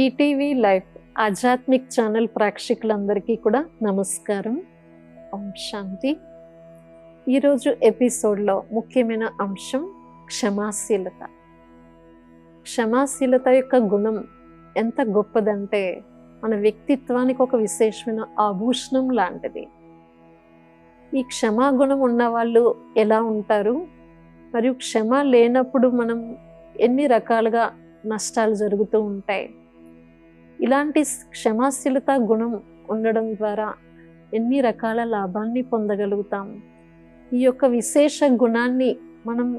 ETV life ఆధ్యాత్మిక్ channel ప్రేక్షకులందరికీ కూడా నమస్కారం. ఓం శాంతి. ఈరోజు ఎపిసోడ్లో ముఖ్యమైన అంశం క్షమాశీలత. క్షమాశీలత యొక్క గుణం ఎంత గొప్పదంటే మన వ్యక్తిత్వానికి ఒక విశేషమైన ఆభూషణం లాంటిది. ఈ క్షమాగుణం ఉన్న వాళ్ళు ఎలా ఉంటారు, మరియు క్షమ లేనప్పుడు మనం ఎన్ని రకాలుగా నష్టాలు జరుగుతూ ఉంటాయి. ఇలాంటి క్షమాశీలత గుణం ఉండడం ద్వారా ఎన్ని రకాల లాభాన్ని పొందగలుగుతాం. ఈ యొక్క విశేష గుణాన్ని మనం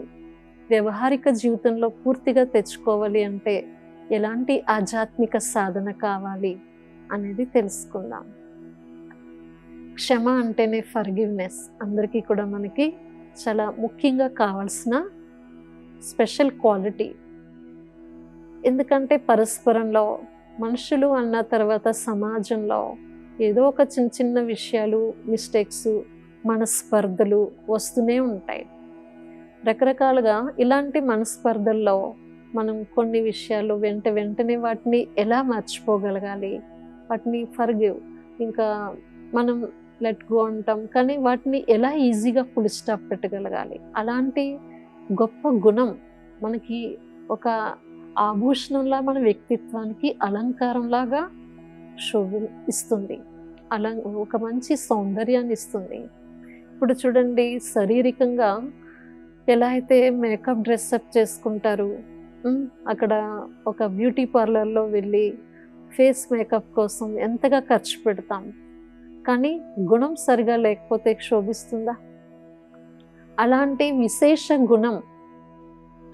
వ్యవహారిక జీవితంలో పూర్తిగా తెచ్చుకోవాలి అంటే ఎలాంటి ఆధ్యాత్మిక సాధన కావాలి అనేది తెలుసుకుందాం. క్షమ అంటేనే ఫర్గివ్నెస్ అందరికీ కూడా మనకి చాలా ముఖ్యంగా కావాల్సిన స్పెషల్ క్వాలిటీ. ఎందుకంటే పరస్పరంలో మనుషులు అన్న తర్వాత సమాజంలో ఏదో ఒక చిన్న చిన్న విషయాలు, మిస్టేక్స్, మనస్పర్ధలు వస్తూనే ఉంటాయి. రకరకాలుగా ఇలాంటి మనస్పర్ధల్లో మనం కొన్ని విషయాలు వెంటనే వాటిని ఎలా మర్చిపోగలగాలి, వాటిని ఫర్గివ్, ఇంకా మనం లెట్ గో అంటాం, కానీ వాటిని ఎలా ఈజీగా ఫుల్ స్టాప్ పెట్టగలగాలి. అలాంటి గొప్ప గుణం మనకి ఒక ఆభూషణంలా మన వ్యక్తిత్వానికి అలంకారంలాగా ఇస్తుంది, ఒక మంచి సౌందర్యాన్ని ఇస్తుంది. ఇప్పుడు చూడండి, శారీరకంగా ఎలా అయితే మేకప్ డ్రెస్అప్ చేసుకుంటారు, అక్కడ ఒక బ్యూటీ పార్లర్లో వెళ్ళి ఫేస్ మేకప్ కోసం ఎంతగా ఖర్చు పెడతాం, కానీ గుణం సరిగా లేకపోతే శోభిస్తుందా? అలాంటి విశేష గుణం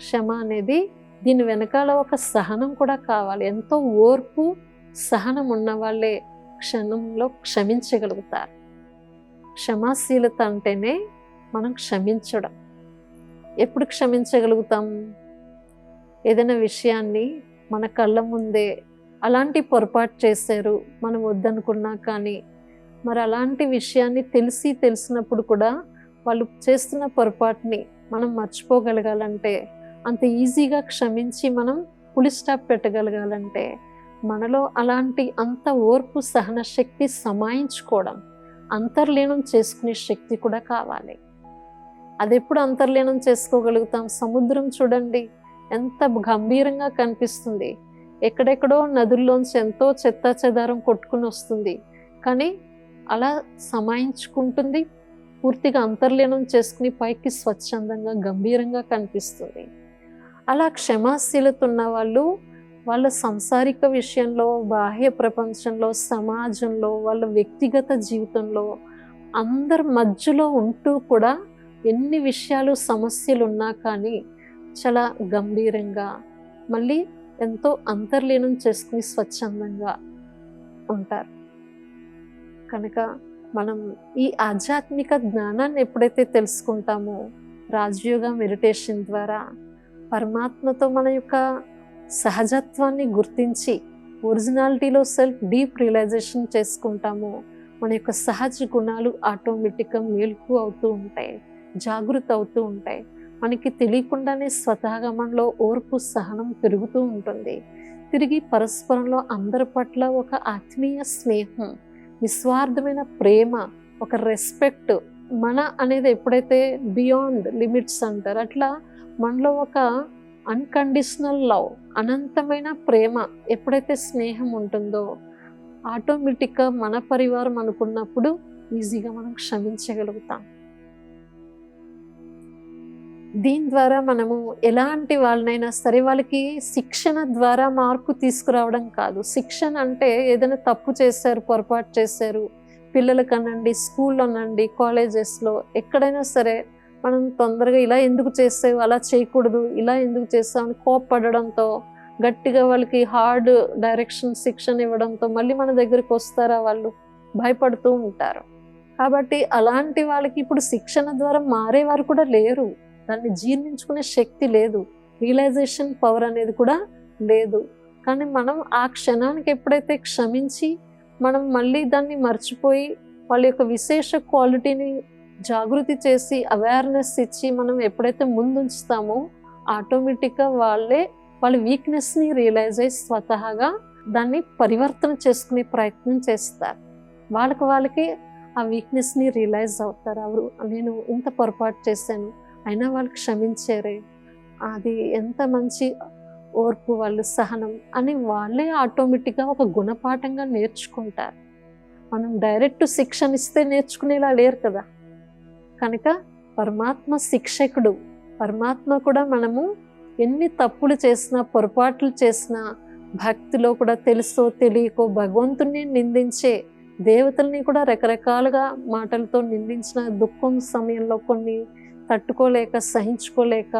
క్షమ అనేది, దీని వెనకాల ఒక సహనం కూడా కావాలి. ఎంతో ఓర్పు, సహనం ఉన్న వాళ్ళే క్షణంలో క్షమించగలుగుతారు. క్షమాశీలత అంటేనే మనం క్షమించడం. ఎప్పుడు క్షమించగలుగుతాం? ఏదైనా విషయాన్ని మన కళ్ళ ముందే అలాంటి పొరపాటు చేశారు, మనం వద్దనుకున్నా కానీ, మరి అలాంటి విషయాన్ని తెలిసినప్పుడు కూడా వాళ్ళు చేస్తున్న పొరపాటుని మనం మర్చిపోగలగాలంటే, అంత ఈజీగా క్షమించి మనం ఫుల్ స్టాప్ పెట్టగలగాలంటే మనలో అలాంటి అంత ఓర్పు, సహన శక్తి సమాయించుకోవడం, అంతర్లీనం చేసుకునే శక్తి కూడా కావాలి. అది ఎప్పుడు అంతర్లీనం చేసుకోగలుగుతాం? సముద్రం చూడండి ఎంత గంభీరంగా కనిపిస్తుంది, ఎక్కడెక్కడో నదుల్లోంచి ఎంతో చెత్త చెదారం కొట్టుకుని వస్తుంది, కానీ అలా సమాయించుకుంటుంది, పూర్తిగా అంతర్లీనం చేసుకుని పైకి స్వచ్ఛందంగా గంభీరంగా కనిపిస్తుంది. అలా క్షమాశీలత ఉన్న వాళ్ళు వాళ్ళ సంసారిక విషయంలో, బాహ్య ప్రపంచంలో, సమాజంలో, వాళ్ళ వ్యక్తిగత జీవితంలో అందరి మధ్యలో ఉంటూ కూడా ఎన్ని విషయాలు, సమస్యలు ఉన్నా కానీ చాలా గంభీరంగా, మళ్ళీ ఎంతో అంతర్లీనం చేసుకుని స్వచ్ఛందంగా ఉంటారు. కనుక మనం ఈ ఆధ్యాత్మిక జ్ఞానాన్ని ఎప్పుడైతే తెలుసుకుంటామో, రాజయోగ మెడిటేషన్ ద్వారా పరమాత్మతో మన యొక్క సహజత్వాన్ని గుర్తించి ఒరిజినాలిటీలో సెల్ఫ్ డీప్ రియలైజేషన్ చేసుకుంటామో, మన యొక్క సహజ గుణాలు ఆటోమేటిక్గా మేలుకు అవుతూ ఉంటాయి, జాగృత అవుతూ ఉంటాయి. మనకి తెలియకుండానే స్వతహాగా మనలో ఓర్పు, సహనం పెరుగుతూ ఉంటుంది. తిరిగి పరస్పరంలో అందరి పట్ల ఒక ఆత్మీయ స్నేహం, నిస్వార్థమైన ప్రేమ, ఒక రెస్పెక్ట్, మన అనేది ఎప్పుడైతే బియాండ్ లిమిట్స్ అంటారు, అట్లా మనలో ఒక అన్కండిషనల్ లవ్, అనంతమైన ప్రేమ, ఎప్పుడైతే స్నేహం ఉంటుందో ఆటోమేటిక్గా మన పరివారం అనుకున్నప్పుడు ఈజీగా మనం క్షమించగలుగుతాం. దీని ద్వారా మనము ఎలాంటి వాళ్ళనైనా సరే, వాళ్ళకి శిక్షణ ద్వారా మార్పు తీసుకురావడం కాదు. శిక్షణ అంటే ఏదైనా తప్పు చేశారు, పొరపాటు చేశారు, పిల్లలకనండి, స్కూల్లోనండి, కాలేజెస్లో, ఎక్కడైనా సరే మనం తొందరగా ఇలా ఎందుకు చేసావు, అలా చేయకూడదు, ఇలా ఎందుకు చేసావు అని కోప్పడడంతో, గట్టిగా వాళ్ళకి హార్డ్ డైరెక్షన్, శిక్షణ ఇవ్వడంతో మళ్ళీ మన దగ్గరికి వస్తారా? వాళ్ళు భయపడుతూ ఉంటారు. కాబట్టి అలాంటి వాళ్ళకి ఇప్పుడు శిక్షణ ద్వారా మారేవారు కూడా లేరు, దాన్ని జీర్ణించుకునే శక్తి లేదు, రియలైజేషన్ పవర్ అనేది కూడా లేదు. కానీ మనం ఆ క్షణానికి ఎప్పుడైతే క్షమించి మనం మళ్ళీ దాన్ని మర్చిపోయి వాళ్ళ యొక్క విశేష క్వాలిటీని జాగృతి చేసి అవేర్నెస్ ఇచ్చి మనం ఎప్పుడైతే ముందుంచుతామో ఆటోమేటిక్గా వాళ్ళ వీక్నెస్ని రియలైజ్ అయ్యి స్వతహాగా దాన్ని పరివర్తన చేసుకునే ప్రయత్నం చేస్తారు. వాళ్ళకి ఆ వీక్నెస్ని రియలైజ్ అవుతారు. నేను ఇంత పొరపాటు చేశాను, అయినా వాళ్ళు క్షమించారే, అది ఎంత మంచి ఓర్పు, వాళ్ళు సహనం అని వాళ్ళే ఆటోమేటిక్గా ఒక గుణపాఠంగా నేర్చుకుంటారు. మనం డైరెక్ట్ శిక్షణ ఇస్తే నేర్చుకునేలా లేరు కదా. కనుక పరమాత్మ శిక్షకుడు. పరమాత్మ కూడా మనము ఎన్ని తప్పులు చేసినా, పొరపాట్లు చేసినా, భక్తిలో కూడా తెలుసో తెలియకో భగవంతుణ్ణి నిందించే దేవతల్ని కూడా రకరకాలుగా మాటలతో నిందించిన దుఃఖం సమయంలో కొన్ని తట్టుకోలేక, సహించుకోలేక,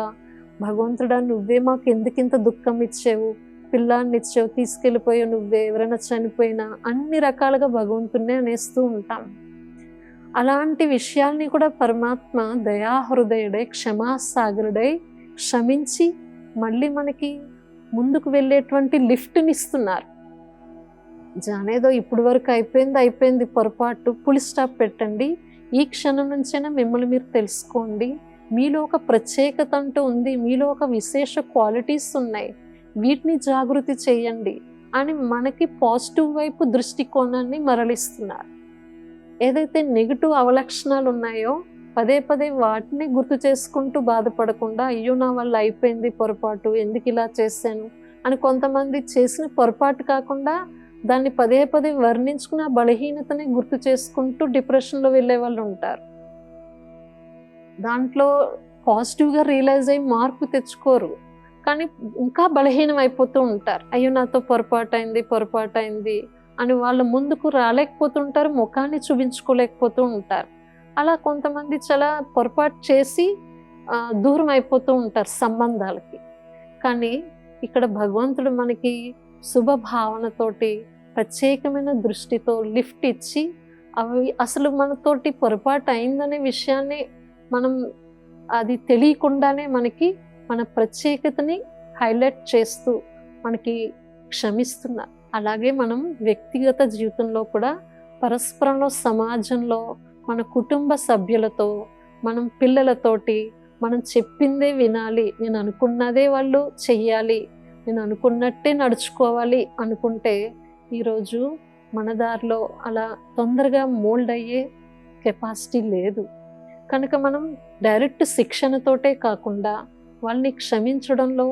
భగవంతుడా నువ్వే మాకు ఎందుకింత దుఃఖం ఇచ్చావు, పిల్లాన్ని ఇచ్చావు, తీసుకెళ్ళిపోయావు నువ్వే, ఎవరైనా చనిపోయినా, అన్ని రకాలుగా భగవంతుణ్ణే అనేస్తూ ఉంటాం. అలాంటి విషయాల్ని కూడా పరమాత్మ దయాహృదయుడై, క్షమాసాగరుడై క్షమించి మళ్ళీ మనకి ముందుకు వెళ్ళేటువంటి లిఫ్ట్ని ఇస్తున్నారు. జానేదో ఇప్పుడు వరకు అయిపోయింది పొరపాటు, ఫుల్ స్టాప్ పెట్టండి, ఈ క్షణం నుంచైనా మిమ్మల్ని మీరు తెలుసుకోండి, మీలో ఒక ప్రత్యేకత అంటూ ఉంది, మీలో ఒక విశేష క్వాలిటీస్ ఉన్నాయి, వీటిని జాగృతి చేయండి అని మనకి పాజిటివ్ వైపు దృష్టికోణాన్ని మరలిస్తున్నారు. ఏదైతే నెగిటివ్ అవలక్షణాలు ఉన్నాయో పదే పదే వాటిని గుర్తు చేసుకుంటూ బాధపడకుండా, అయ్యో నా వల్ల అయిపోయింది పొరపాటు, ఎందుకు ఇలా చేశాను అని కొంతమంది చేసిన పొరపాటు కాకుండా దాన్ని పదే పదే వర్ణించుకుని ఆ బలహీనతని గుర్తు చేసుకుంటూ డిప్రెషన్లో వెళ్ళే వాళ్ళు ఉంటారు. దాంట్లో పాజిటివ్గా రియలైజ్ అయ్యి మార్పు తెచ్చుకోరు, కానీ ఇంకా బలహీనం అయిపోతూ ఉంటారు. అయ్యో నాతో పొరపాటు అయింది అని వాళ్ళు ముందుకు రాలేకపోతుంటారు, ముఖాన్ని చూపించుకోలేకపోతూ ఉంటారు. అలా కొంతమంది చాలా పొరపాటు చేసి దూరం అయిపోతూ ఉంటారు సంబంధాలకి. కానీ ఇక్కడ భగవంతుడు మనకి శుభభావనతోటి, ప్రత్యేకమైన దృష్టితో లిఫ్ట్ ఇచ్చి, అవి అసలు మనతోటి పొరపాటు అయిందనే విషయాన్ని మనం అది తెలియకుండానే మనకి మన ప్రత్యేకతని హైలైట్ చేస్తూ మనకి క్షమిస్తున్నారు. అలాగే మనం వ్యక్తిగత జీవితంలో కూడా పరస్పరంలో, సమాజంలో, మన కుటుంబ సభ్యులతో, మనం పిల్లలతోటి మనం చెప్పిందే వినాలి, నేను అనుకున్నదే వాళ్ళు చెయ్యాలి, నేను అనుకున్నట్టే నడుచుకోవాలి అనుకుంటే ఈరోజు మన దారిలో అలా తొందరగా మోల్డ్ అయ్యే కెపాసిటీ లేదు. కనుక మనం డైరెక్ట్ శిక్షణతోటే కాకుండా వాళ్ళని క్షమించడంలో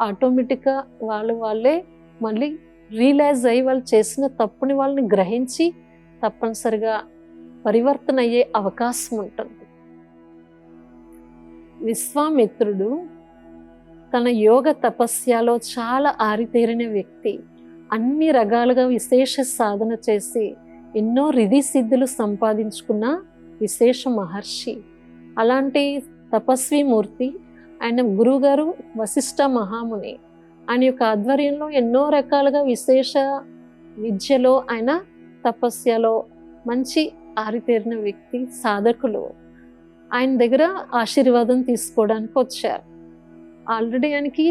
ఆటోమేటిక్గా వాళ్ళే మళ్ళీ రియలైజ్ అయ్యి వాళ్ళు చేసిన తప్పుని వాళ్ళని గ్రహించి తప్పనిసరిగా పరివర్తన అయ్యే అవకాశం ఉంటుంది. విశ్వామిత్రుడు తన యోగ తపస్యలో చాలా ఆరితేరిన వ్యక్తి. అన్ని రకాలుగా విశేష సాధన చేసి ఎన్నో రిధి సిద్ధులు సంపాదించుకున్న విశేష మహర్షి. అలాంటి తపస్వి మూర్తి ఆయన గురువుగారు వశిష్ఠ మహాముని. ఆయన యొక్క ఆధ్వర్యంలో ఎన్నో రకాలుగా విశేష విద్యలో, ఆయన తపస్యలో మంచి ఆరితేరిన వ్యక్తి, సాధకులు. ఆయన దగ్గర ఆశీర్వాదం తీసుకోవడానికి వచ్చారు. ఆల్రెడీ ఆయనకి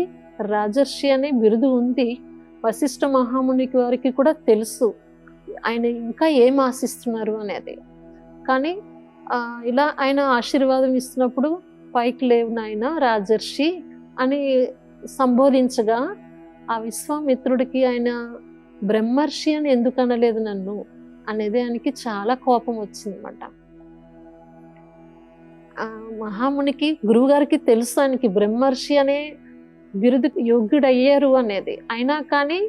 రాజర్షి అనే బిరుదు ఉంది. వశిష్ఠ మహామునికి వారికి కూడా తెలుసు ఆయన ఇంకా ఏం ఆశిస్తున్నారు అనేది. కానీ ఇలా ఆయన ఆశీర్వాదం ఇస్తున్నప్పుడు పైకి లేవు నాయన రాజర్షి అని సంబోధించగా ఆ విశ్వామిత్రుడికి ఆయన బ్రహ్మర్షి అని ఎందుకు అనలేదు నన్ను అనేది ఆయనకి చాలా కోపం వచ్చిందన్నమాట. మహామునికి, గురువుగారికి తెలుసు ఆయనకి బ్రహ్మర్షి అనే బిరుదు యోగ్యుడయ్యారు అనేది. అయినా కానీ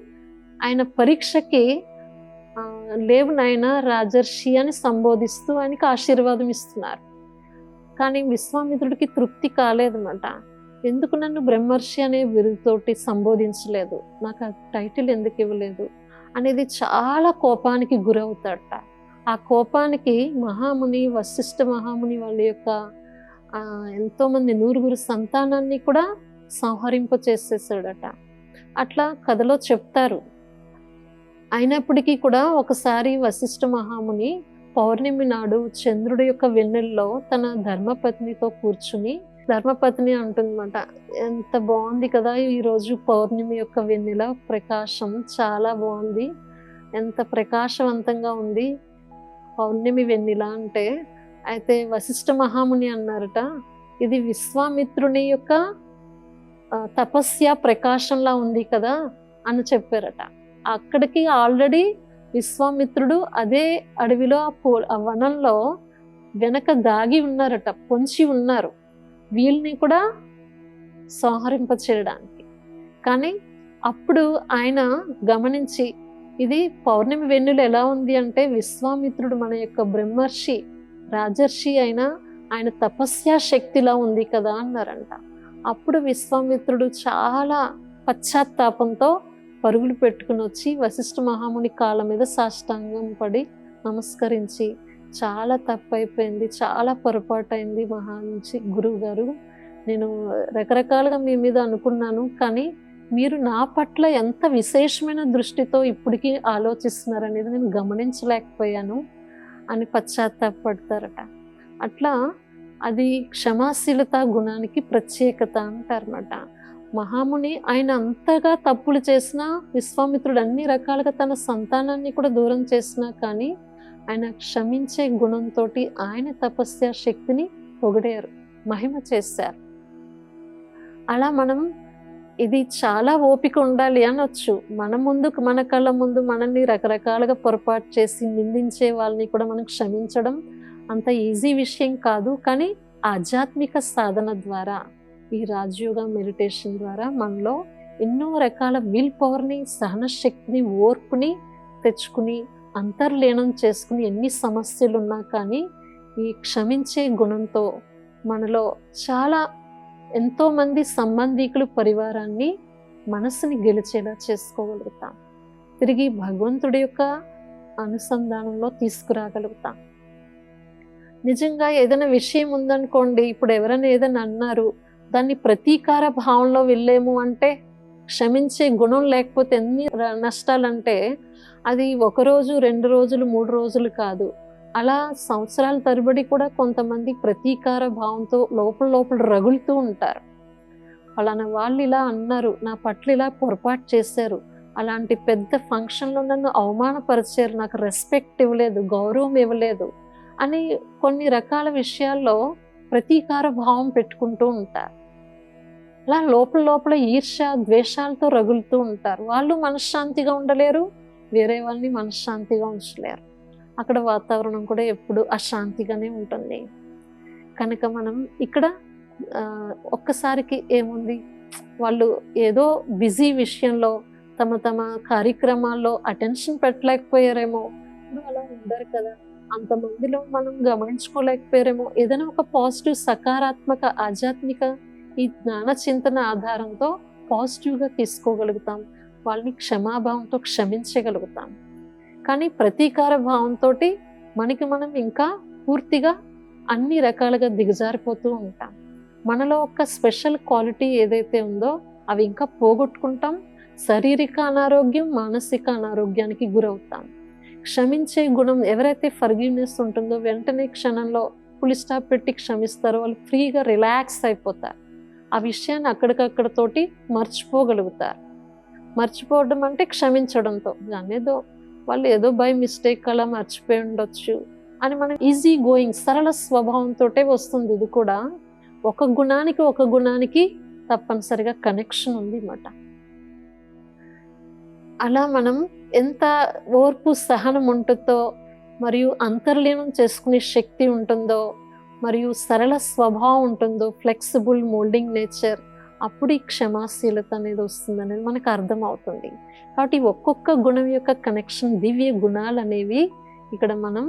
ఆయన పరీక్షకి లేవు నాయన రాజర్షి అని సంబోధిస్తూ ఆయనకి ఆశీర్వాదం ఇస్తున్నారు. కానీ విశ్వామిత్రుడికి తృప్తి కాలేదన్నమాట. ఎందుకు నన్ను బ్రహ్మర్షి అనే బిరుదుతోటి సంబోధించలేదు, నాకు ఆ టైటిల్ ఎందుకు ఇవ్వలేదు అనేది చాలా కోపానికి గురవుతాడట. ఆ కోపానికి మహాముని, వశిష్ఠ మహాముని వాళ్ళ యొక్క ఎంతోమంది 9 సంతానాన్ని కూడా సంహరింప చేసేసాడట. అట్లా కథలో చెప్తారు. అయినప్పటికీ కూడా ఒకసారి వశిష్ఠ మహాముని పౌర్ణమి నాడు చంద్రుడి యొక్క వెన్నెల్లో తన ధర్మపత్నితో కూర్చుని, ధర్మపత్ని అంటుందన్నమాట, ఎంత బాగుంది కదా ఈరోజు పౌర్ణమి యొక్క వెన్నెల ప్రకాశం, చాలా బాగుంది, ఎంత ప్రకాశవంతంగా ఉంది పౌర్ణమి వెన్నెల అంటే. అయితే వశిష్ఠ మహాముని అన్నారట, ఇది విశ్వామిత్రుని యొక్క తపస్య ప్రకాశంలా ఉంది కదా అని చెప్పారట. అక్కడికి ఆల్రెడీ విశ్వామిత్రుడు అదే అడవిలో ఆ వనంలో వెనక దాగి ఉన్నారట, పొంచి ఉన్నారు వీళ్ళని కూడా సంహరింప చేయడానికి. కానీ అప్పుడు ఆయన గమనించి, ఇది పౌర్ణమి వెన్నులు ఎలా ఉంది అంటే విశ్వామిత్రుడు మన యొక్క బ్రహ్మర్షి రాజర్షి అయినా ఆయన తపస్యా శక్తిలా ఉంది కదా అన్నారంట. అప్పుడు విశ్వామిత్రుడు చాలా పశ్చాత్తాపంతో పరుగులు పెట్టుకుని వచ్చి వశిష్ఠ మహాముని కాళ్ళ మీద సాష్టాంగం పడి నమస్కరించి, చాలా తప్పైపోయింది, చాలా పొరపాటు అయింది మహానుంచి గురువు గారు, నేను రకరకాలుగా మీ మీద అనుకున్నాను, కానీ మీరు నా పట్ల ఎంత విశేషమైన దృష్టితో ఇప్పటికీ ఆలోచిస్తున్నారు అనేది నేను గమనించలేకపోయాను అని పశ్చాత్తాపడతారట. అట్లా అది క్షమాశీలత గుణానికి ప్రత్యేకత అంటారన్నమాట. మహాముని ఆయన అంతగా తప్పులు చేసినా, విశ్వామిత్రుడు అన్ని రకాలుగా తన సంతానాన్ని కూడా దూరం చేసినా కానీ ఆయన క్షమించే గుణంతో ఆయన తపస్య శక్తిని పొగిడారు, మహిమ చేశారు. అలా మనం ఇది చాలా ఓపిక ఉండాలి అనొచ్చు. మన ముందుకు మన కళ్ళ ముందు మనల్ని రకరకాలుగా పొరపాటు చేసి నిందించే వాళ్ళని కూడా మనం క్షమించడం అంత ఈజీ విషయం కాదు. కానీ ఆధ్యాత్మిక సాధన ద్వారా, ఈ రాజయోగ మెడిటేషన్ ద్వారా మనలో ఎన్నో రకాల విల్ పవర్ని, సహన శక్తిని, ఓర్పుని తెచ్చుకుని అంతర్లీనం చేసుకుని ఎన్ని సమస్యలు ఉన్నా కానీ ఈ క్షమించే గుణంతో మనలో చాలా ఎంతోమంది సంబంధికులు, పరివారాన్ని, మనసుని గెలిచేలా చేసుకోగలుగుతాం. తిరిగి భగవంతుడి యొక్క అనుసంధానంలో తీసుకురాగలుగుతాం. నిజంగా ఏదైనా విషయం ఉందనుకోండి, ఇప్పుడు ఎవరైనా ఏదైనా అన్నారు, దాన్ని ప్రతీకార భావంలో వెళ్ళేము అంటే, క్షమించే గుణం లేకపోతే ఎన్ని నష్టాలంటే అది 1 రోజు 2 రోజులు 3 రోజులు కాదు, అలా సంవత్సరాల తరబడి కూడా కొంతమంది ప్రతీకార భావంతో లోపల రగులుతూ ఉంటారు. అలానే వాళ్ళు ఇలా అన్నారు, నా పట్ల ఇలా పొరపాటు చేశారు, అలాంటి పెద్ద ఫంక్షన్లో నన్ను అవమానపరిచారు, నాకు రెస్పెక్ట్ ఇవ్వలేదు, గౌరవం ఇవ్వలేదు అని కొన్ని రకాల విషయాల్లో ప్రతీకార భావం పెట్టుకుంటూ ఉంటారు. అలా లోపల ఈర్ష్య, ద్వేషాలతో రగులుతూ ఉంటారు. వాళ్ళు మనశ్శాంతిగా ఉండలేరు, వేరే వాళ్ళని మనశ్శాంతిగా ఉంచలేరు. అక్కడ వాతావరణం కూడా ఎప్పుడు అశాంతిగానే ఉంటుంది. కనుక మనం ఇక్కడ ఒక్కసారికి ఏముంది, వాళ్ళు ఏదో బిజీ విషయంలో తమ కార్యక్రమాల్లో అటెన్షన్ పెట్టలేకపోయారేమో, అలా ఉండరు కదా, అంతమందిలో మనం గమనించుకోలేకపోయారేమో. ఏదైనా ఒక పాజిటివ్, సకారాత్మక, ఆధ్యాత్మిక ఈ జ్ఞాన చింతన ఆధారంతో పాజిటివ్గా తీసుకోగలుగుతాం, వాళ్ళని క్షమాభావంతో క్షమించగలుగుతాం. కానీ ప్రతీకార భావంతో మనకి మనం ఇంకా పూర్తిగా అన్ని రకాలుగా దిగజారిపోతూ ఉంటాం. మనలో ఒక స్పెషల్ క్వాలిటీ ఏదైతే ఉందో అవి ఇంకా పోగొట్టుకుంటాం. శారీరక అనారోగ్యం, మానసిక అనారోగ్యానికి గురవుతాం. క్షమించే గుణం ఎవరైతే ఫర్గివ్నెస్ ఉంటుందో, వెంటనే క్షణంలో ఫుల్ స్టాప్ పెట్టి క్షమిస్తారో వాళ్ళు ఫ్రీగా రిలాక్స్ అయిపోతారు. ఆ విషయాన్ని అక్కడికక్కడతోటి మర్చిపోగలుగుతారు. మర్చిపోవడం అంటే క్షమించడంతో, దానేదో వాళ్ళు ఏదో బై మిస్టేక్ అలా మర్చిపోయి ఉండొచ్చు అని మనం ఈజీ గోయింగ్, సరళ స్వభావంతో వస్తుంది. ఇది కూడా ఒక గుణానికి తప్పనిసరిగా కనెక్షన్ ఉంది అన్నమాట. అలా మనం ఎంత ఓర్పు, సహనం ఉంటుందో, మరియు అంతర్లీనం చేసుకునే శక్తి ఉంటుందో, మరియు సరళ స్వభావం ఉంటుందో, ఫ్లెక్సిబుల్ మోల్డింగ్ నేచర్, అప్పుడు ఈ క్షమాశీలత అనేది వస్తుంది అనేది మనకు అర్థమవుతుంది. కాబట్టి ఒక్కొక్క గుణం యొక్క కనెక్షన్, దివ్య గుణాలు అనేవి ఇక్కడ మనం,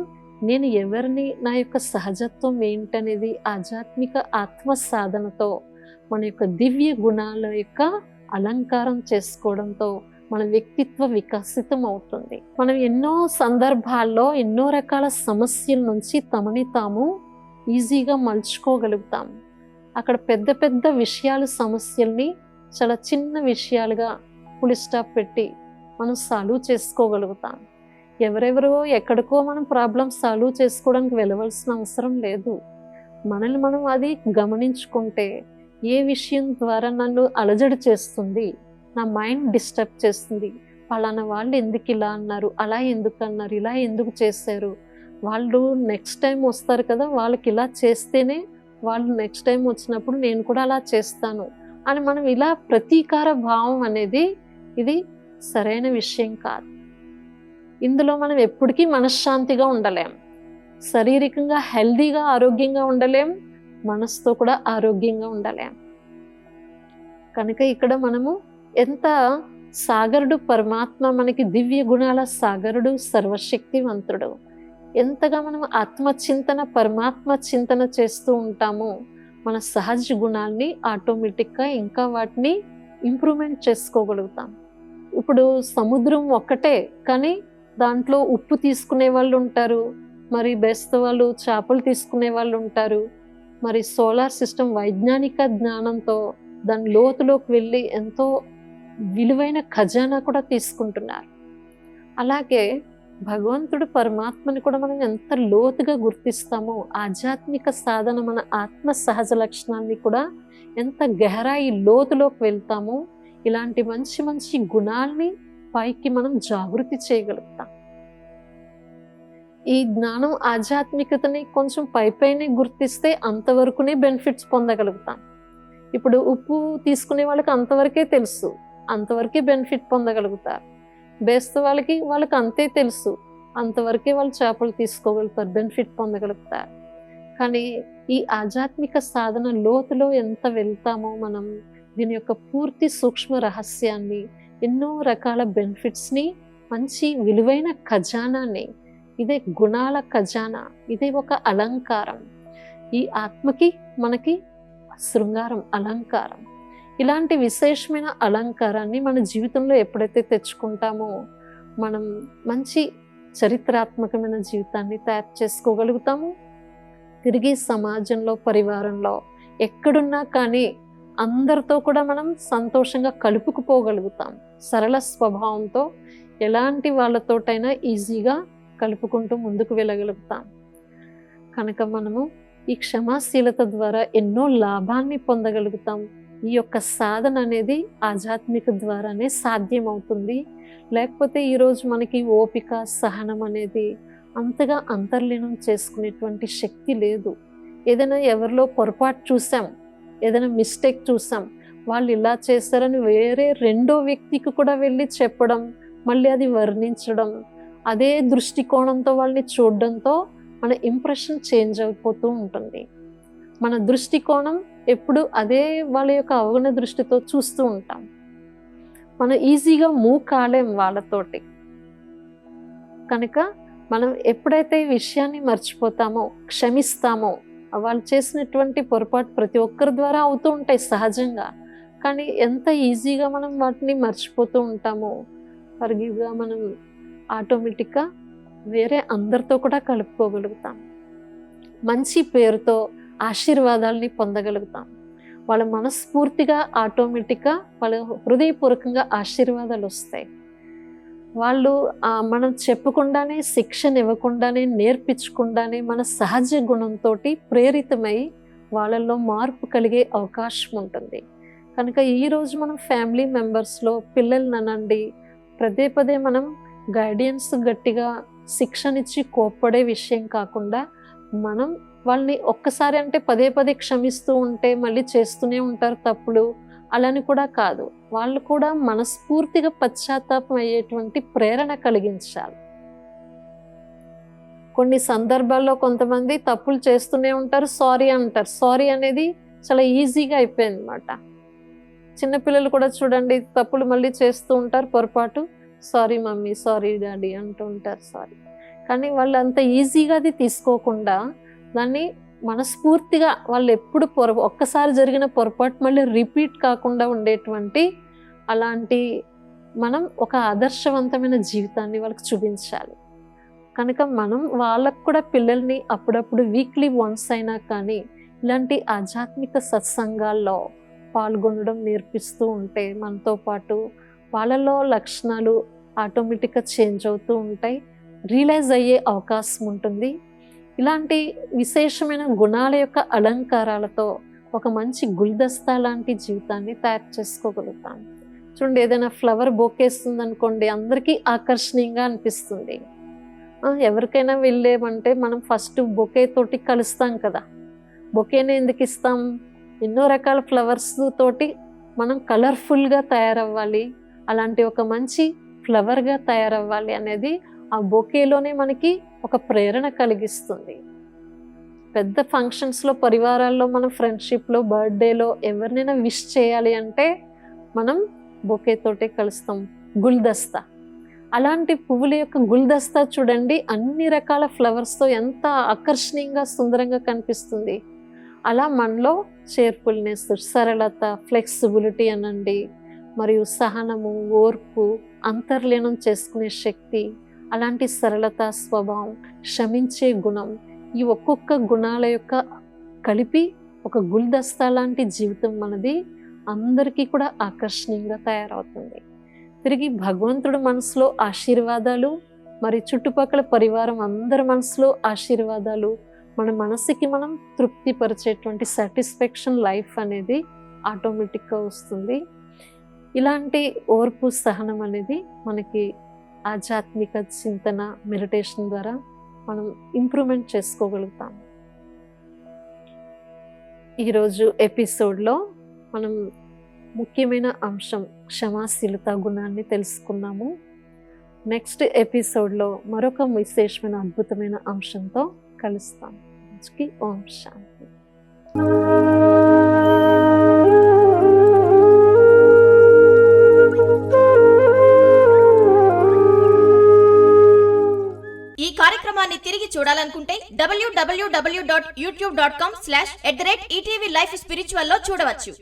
నేను ఎవరిని, నా యొక్క సహజత్వం ఏంటనేది ఆధ్యాత్మిక ఆత్మ సాధనతో మన యొక్క దివ్య గుణాల యొక్క అలంకారం చేసుకోవడంతో మన వ్యక్తిత్వ వికసితం అవుతుంది. మనం ఎన్నో సందర్భాల్లో ఎన్నో రకాల సమస్యల నుంచి తమని తాము ఈజీగా మలుచుకోగలుగుతాం. అక్కడ పెద్ద పెద్ద విషయాలు, సమస్యల్ని చాలా చిన్న విషయాలుగా ఫుల్ స్టాప్ పెట్టి మనం సాల్వ్ చేసుకోగలుగుతాం. ఎవరెవరో ఎక్కడికో మనం ప్రాబ్లం సాల్వ్ చేసుకోవడానికి వెళ్ళవలసిన అవసరం లేదు. మనల్ని మనం అది గమనించుకుంటే, ఏ విషయం ద్వారా నన్ను అలజడి చేస్తుంది, నా మైండ్ డిస్టర్బ్ చేస్తుంది, పలానా వాళ్ళు ఎందుకు ఇలా అన్నారు, అలా ఎందుకు అన్నారు, ఇలా ఎందుకు చేశారు, వాళ్ళు నెక్స్ట్ టైం వస్తారు కదా, వాళ్ళకి ఇలా చేస్తేనే వాళ్ళు నెక్స్ట్ టైం వచ్చినప్పుడు నేను కూడా అలా చేస్తాను అని మనం ఇలా ప్రతీకార భావం అనేది ఇది సరైన విషయం కాదు. ఇందులో మనం ఎప్పటికీ మనశ్శాంతిగా ఉండలేం, శారీరకంగా హెల్దీగా ఆరోగ్యంగా ఉండలేం, మనసుతో కూడా ఆరోగ్యంగా ఉండలేం. కనుక ఇక్కడ మనము ఎంత సాగరుడు పరమాత్మ, మనకి దివ్య గుణాల సాగరుడు, సర్వశక్తివంతుడు. ఎంతగా మనం ఆత్మచింతన, పరమాత్మ చింతన చేస్తూ ఉంటామో మన సహజ గుణాల్ని ఆటోమేటిక్గా ఇంకా వాటిని ఇంప్రూవ్మెంట్ చేసుకోగలుగుతాం. ఇప్పుడు సముద్రం ఒక్కటే, కానీ దాంట్లో ఉప్పు తీసుకునే వాళ్ళు ఉంటారు, మరి బేస్తవాళ్ళు చేపలు తీసుకునే వాళ్ళు ఉంటారు, మరి సోలార్ సిస్టమ్ వైజ్ఞానిక జ్ఞానంతో దాని లోతులోకి వెళ్ళి ఎంతో విలువైన ఖజానా కూడా తీసుకుంటున్నారు. అలాగే భగవంతుడు పరమాత్మని కూడా మనం ఎంత లోతుగా గుర్తిస్తామో, ఆధ్యాత్మిక సాధన మన ఆత్మ సహజ లక్షణాన్ని కూడా ఎంత గహరాయి లోతులోకి వెళ్తామో ఇలాంటి మంచి మంచి గుణాల్ని పైకి మనం జాగృతి చేయగలుగుతాం. ఈ జ్ఞానం ఆధ్యాత్మికతని కొంచెం పైపైనే గుర్తిస్తే అంతవరకునే బెనిఫిట్స్ పొందగలుగుతాం. ఇప్పుడు ఉప్పు తీసుకునే వాళ్ళకి అంతవరకే తెలుసు, అంతవరకే బెనిఫిట్ పొందగలుగుతారు. బేస్త వాళ్ళకి అంతే తెలుసు, అంతవరకే వాళ్ళు చేపలు తీసుకోగలుగుతారు, బెనిఫిట్ పొందగలుగుతారు. కానీ ఈ ఆధ్యాత్మిక సాధన లోతులో ఎంత వెళ్తామో మనం దీని యొక్క పూర్తి సూక్ష్మ రహస్యాన్ని, ఎన్నో రకాల బెనిఫిట్స్ని, మంచి విలువైన ఖజానాన్ని, ఇదే గుణాల ఖజానా, ఇదే ఒక అలంకారం. ఈ ఆత్మకి మనకి శృంగారం, అలంకారం. ఇలాంటి విశేషమైన అలంకారాన్ని మన జీవితంలో ఎప్పుడైతే తెచ్చుకుంటామో మనం మంచి చరిత్రాత్మకమైన జీవితాన్ని తయారు చేసుకోగలుగుతాము. తిరిగి సమాజంలో, పరివారంలో ఎక్కడున్నా కానీ అందరితో కూడా మనం సంతోషంగా కలుపుకుపోగలుగుతాం. సరళ స్వభావంతో ఎలాంటి వాళ్ళతోటైనా ఈజీగా కలుపుకుంటూ ముందుకు వెళ్ళగలుగుతాం. కనుక మనము ఈ క్షమాశీలత ద్వారా ఎన్నో లాభాన్ని పొందగలుగుతాం. ఈ యొక్క సాధన అనేది ఆధ్యాత్మిక ద్వారానే సాధ్యమవుతుంది. లేకపోతే ఈరోజు మనకి ఓపిక, సహనం అనేది అంతగా అంతర్లీనం చేసుకునేటువంటి శక్తి లేదు. ఏదైనా ఎవరిలో పొరపాటు చూసాం, ఏదైనా మిస్టేక్ చూసాం, వాళ్ళు ఇలా చేశారని వేరే రెండో వ్యక్తికి కూడా వెళ్ళి చెప్పడం, మళ్ళీ అది వర్ణించడం, అదే దృష్టికోణంతో వాళ్ళని చూడడంతో మన ఇంప్రెషన్ చేంజ్ అయిపోతూ ఉంటుంది. మన దృష్టికోణం ఎప్పుడు అదే వాళ్ళ యొక్క అవగాహన దృష్టితో చూస్తూ ఉంటాం. మనం ఈజీగా మూవ్ కాలేం వాళ్ళతోటి. కనుక మనం ఎప్పుడైతే ఈ విషయాన్ని మర్చిపోతామో, క్షమిస్తామో, వాళ్ళు చేసినటువంటి పొరపాటు ప్రతి ఒక్కరి ద్వారా అవుతూ ఉంటాయి సహజంగా, కానీ ఎంత ఈజీగా మనం వాటిని మర్చిపోతూ ఉంటామో, ఫర్గివ్గా మనం ఆటోమేటిక్గా వేరే అందరితో కూడా కలుపుకోగలుగుతాం. మంచి పేరుతో ఆశీర్వాదాలని పొందగలుగుతాం. వాళ్ళ మనస్ఫూర్తిగా ఆటోమేటిక్గా వాళ్ళ హృదయపూర్వకంగా ఆశీర్వాదాలు వస్తాయి. వాళ్ళు మనం చెప్పకుండానే, శిక్షణ ఇవ్వకుండానే, నేర్పించకుండానే మన సహజ గుణంతో ప్రేరితమై వాళ్ళల్లో మార్పు కలిగే అవకాశం ఉంటుంది. కనుక ఈరోజు మనం ఫ్యామిలీ మెంబర్స్లో పిల్లల్ని అనండి, పదే పదే మనం గైడెన్స్ గట్టిగా శిక్షణ ఇచ్చి కోప్పడే విషయం కాకుండా మనం వాళ్ళని ఒక్కసారి అంటే పదే పదే క్షమిస్తూ ఉంటే మళ్ళీ చేస్తూనే ఉంటారు తప్పులు, అలాని కూడా కాదు. వాళ్ళు కూడా మనస్ఫూర్తిగా పశ్చాత్తాపం అయ్యేటువంటి ప్రేరణ కలిగించాలి. కొన్ని సందర్భాల్లో కొంతమంది తప్పులు చేస్తూనే ఉంటారు, సారీ అంటారు. సారీ అనేది చాలా ఈజీగా అయిపోయింది అన్నమాట. చిన్నపిల్లలు కూడా చూడండి, తప్పులు మళ్ళీ చేస్తూ ఉంటారు, పొరపాటు సారీ మమ్మీ, సారీ డాడీ అంటూ ఉంటారు, సారీ. కానీ వాళ్ళు అంత ఈజీగా అది తీసుకోకుండా దాన్ని మనస్ఫూర్తిగా వాళ్ళు ఎప్పుడు ఒక్కసారి జరిగిన పొరపాటు మళ్ళీ రిపీట్ కాకుండా ఉండేటువంటి అలాంటి మనం ఒక ఆదర్శవంతమైన జీవితాన్ని వాళ్ళకి చూపించాలి. కనుక మనం వాళ్ళకు కూడా పిల్లల్ని అప్పుడప్పుడు వీక్లీ వన్స్ అయినా కానీ ఇలాంటి ఆధ్యాత్మిక సత్సంగాల్లో పాల్గొనడం నేర్పిస్తూ ఉంటే మనతో పాటు వాళ్ళలో లక్షణాలు ఆటోమేటిక్గా చేంజ్ అవుతూ ఉంటాయి, రియలైజ్ అయ్యే అవకాశం ఉంటుంది. ఇలాంటి విశేషమైన గుణాల యొక్క అలంకారాలతో ఒక మంచి గుల్దస్తా లాంటి జీవితాన్ని తయారు చేసుకోగలుగుతాం. చూడండి, ఏదైనా ఫ్లవర్ బొకేస్తుంది అనుకోండి, అందరికీ ఆకర్షణీయంగా అనిపిస్తుంది. ఎవరికైనా వెళ్ళేమంటే మనం ఫస్ట్ బొకే తోటి కలుస్తాం కదా. బొకేని ఎందుకు ఇస్తాం? ఎన్నో రకాల ఫ్లవర్స్ తోటి మనం కలర్ఫుల్గా తయారవ్వాలి, అలాంటి ఒక మంచి ఫ్లవర్గా తయారవ్వాలి అనేది ఆ బొకేలోనే మనకి ఒక ప్రేరణ కలిగిస్తుంది. పెద్ద ఫంక్షన్స్లో, పరివారాల్లో, మనం ఫ్రెండ్షిప్లో, బర్త్డేలో ఎవరినైనా విష్ చేయాలి అంటే మనం బొకేతోటే కలుస్తాం. గుల్దస్తా, అలాంటి పువ్వుల యొక్క గుల్దస్తా చూడండి, అన్ని రకాల ఫ్లవర్స్తో ఎంత ఆకర్షణీయంగా, సుందరంగా కనిపిస్తుంది. అలా మనలో చేర్ఫుల్నెస్, సరళత, ఫ్లెక్సిబిలిటీ అనండి, మరియు సహనము, ఓర్పు, అంతర్లీనం చేసుకునే శక్తి, అలాంటి సరళత స్వభావం, క్షమించే గుణం, ఈ ఒక్కొక్క గుణాల యొక్క కలిపి ఒక గుల్దస్తా లాంటి జీవితం మనది అందరికీ కూడా ఆకర్షణీయంగా తయారవుతుంది. తిరిగి భగవంతుడు మనసులో ఆశీర్వాదాలు, మరి చుట్టుపక్కల పరివారం అందరి మనసులో ఆశీర్వాదాలు, మన మనసుకి మనం తృప్తిపరిచేటువంటి సాటిస్ఫాక్షన్ లైఫ్ అనేది ఆటోమేటిక్గా వస్తుంది. ఇలాంటి ఓర్పు, సహనం అనేది మనకి ఆధ్యాత్మిక చింతన, మెడిటేషన్ ద్వారా మనం ఇంప్రూవ్మెంట్ చేసుకోగలుగుతాం. ఈరోజు ఎపిసోడ్లో మనం ముఖ్యమైన అంశం క్షమాశీలత గుణాన్ని తెలుసుకున్నాము. నెక్స్ట్ ఎపిసోడ్లో మరొక విశేషమైన, అద్భుతమైన అంశంతో కలుస్తాం. ఓం శాంతి. ఈ కార్యక్రమాన్ని తిరిగి చూడాలనుకుంటే www.youtube.com/ETV Life Spiritual లో చూడవచ్చు.